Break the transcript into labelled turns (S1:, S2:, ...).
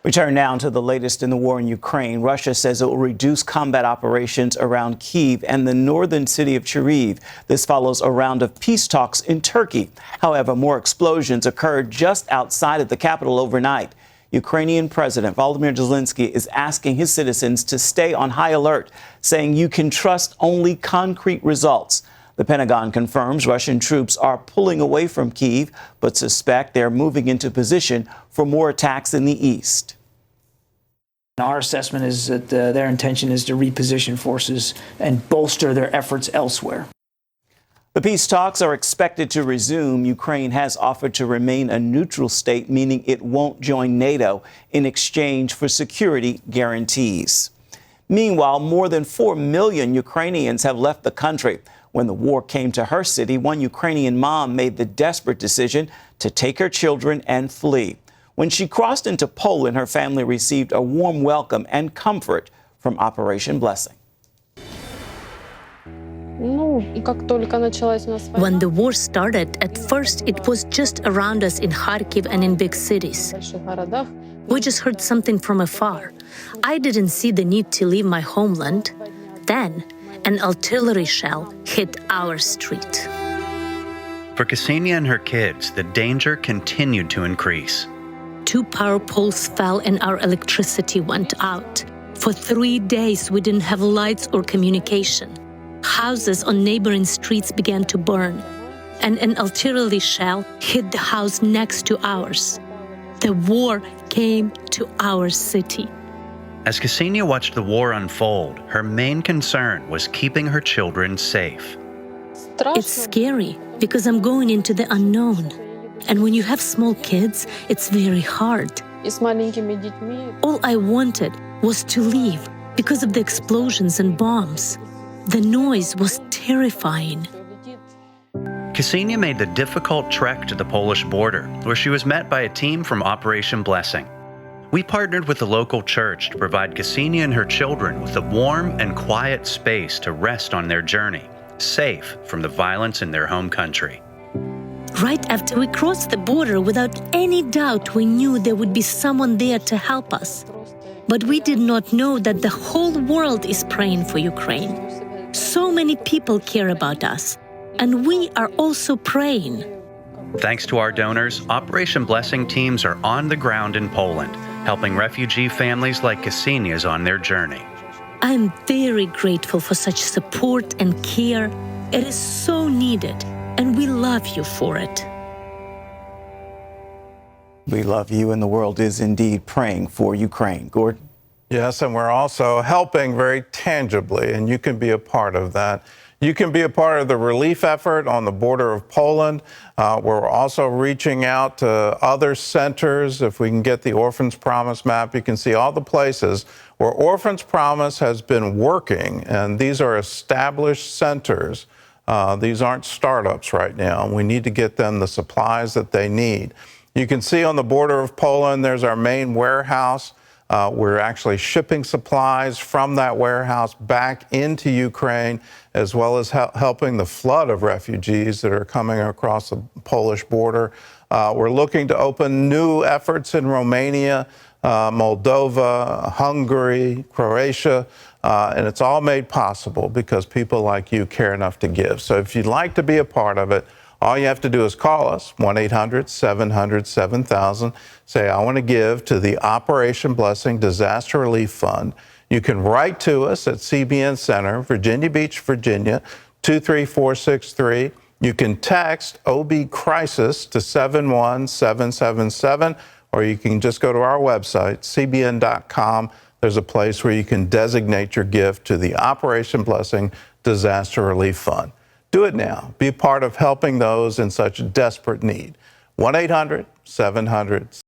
S1: We turn now to the latest in the war in Ukraine. Russia says it will reduce combat operations around Kyiv and the northern city of Kharkiv. This follows a round of peace talks in Turkey. However, more explosions occurred just outside of the capital overnight. Ukrainian President Volodymyr Zelensky is asking his citizens to stay on high alert, saying you can trust only concrete results. The Pentagon confirms Russian troops are pulling away from Kyiv, but suspect they're moving into position for more attacks in the east.
S2: Our assessment is that their intention is to reposition forces and bolster their efforts elsewhere.
S1: The peace talks are expected to resume. Ukraine has offered to remain a neutral state, meaning it won't join NATO, in exchange for security guarantees. Meanwhile, more than 4 million Ukrainians have left the country. When the war came to her city, one Ukrainian mom made the desperate decision to take her children and flee. When she crossed into Poland, her family received a warm welcome and comfort from Operation Blessing.
S3: When the war started, at first it was just around us in Kharkiv and in big cities. We just heard something from afar. I didn't see the need to leave my homeland. Then, an artillery shell hit our street.
S4: For Ksenia and her kids, the danger continued to increase.
S3: 2 power poles fell and our electricity went out. For 3 days, we didn't have lights or communication. Houses on neighboring streets began to burn, and an artillery shell hit the house next to ours. The war came to our city.
S4: As Ksenia watched the war unfold, her main concern was keeping her children safe.
S3: It's scary because I'm going into the unknown. And when you have small kids, it's very hard. All I wanted was to leave because of the explosions and bombs. The noise was terrifying.
S4: Ksenia made the difficult trek to the Polish border, where she was met by a team from Operation Blessing. We partnered with the local church to provide Ksenia and her children with a warm and quiet space to rest on their journey, safe from the violence in their home country.
S3: Right after we crossed the border, without any doubt, we knew there would be someone there to help us. But we did not know that the whole world is praying for Ukraine. So many people care about us, and we are also praying.
S4: Thanks to our donors, Operation Blessing teams are on the ground in Poland, helping refugee families like Ksenia's on their journey.
S3: I'm very grateful for such support and care. It is so needed, and we love you for it.
S1: We love you, and the world is indeed praying for Ukraine. Gordon?
S5: Yes, and we're also helping very tangibly, and you can be a part of that. You can be a part of the relief effort on the border of Poland. We're also reaching out to other centers. If we can get the Orphans Promise map, you can see all the places where Orphans Promise has been working, and these are established centers. These aren't startups right now. We need to get them the supplies that they need. You can see on the border of Poland, there's our main warehouse. We're actually shipping supplies from that warehouse back into Ukraine, as well as helping the flood of refugees that are coming across the Polish border. We're looking to open new efforts in Romania, Moldova, Hungary, Croatia, and it's all made possible because people like you care enough to give. So if you'd like to be a part of it, all you have to do is call us, 1-800-700-7000. Say, I want to give to the Operation Blessing Disaster Relief Fund. You can write to us at CBN Center, Virginia Beach, Virginia, 23463. You can text OB Crisis to 71777, or you can just go to our website, cbn.com. There's a place where you can designate your gift to the Operation Blessing Disaster Relief Fund. Do it now. Be part of helping those in such desperate need. 1-800-700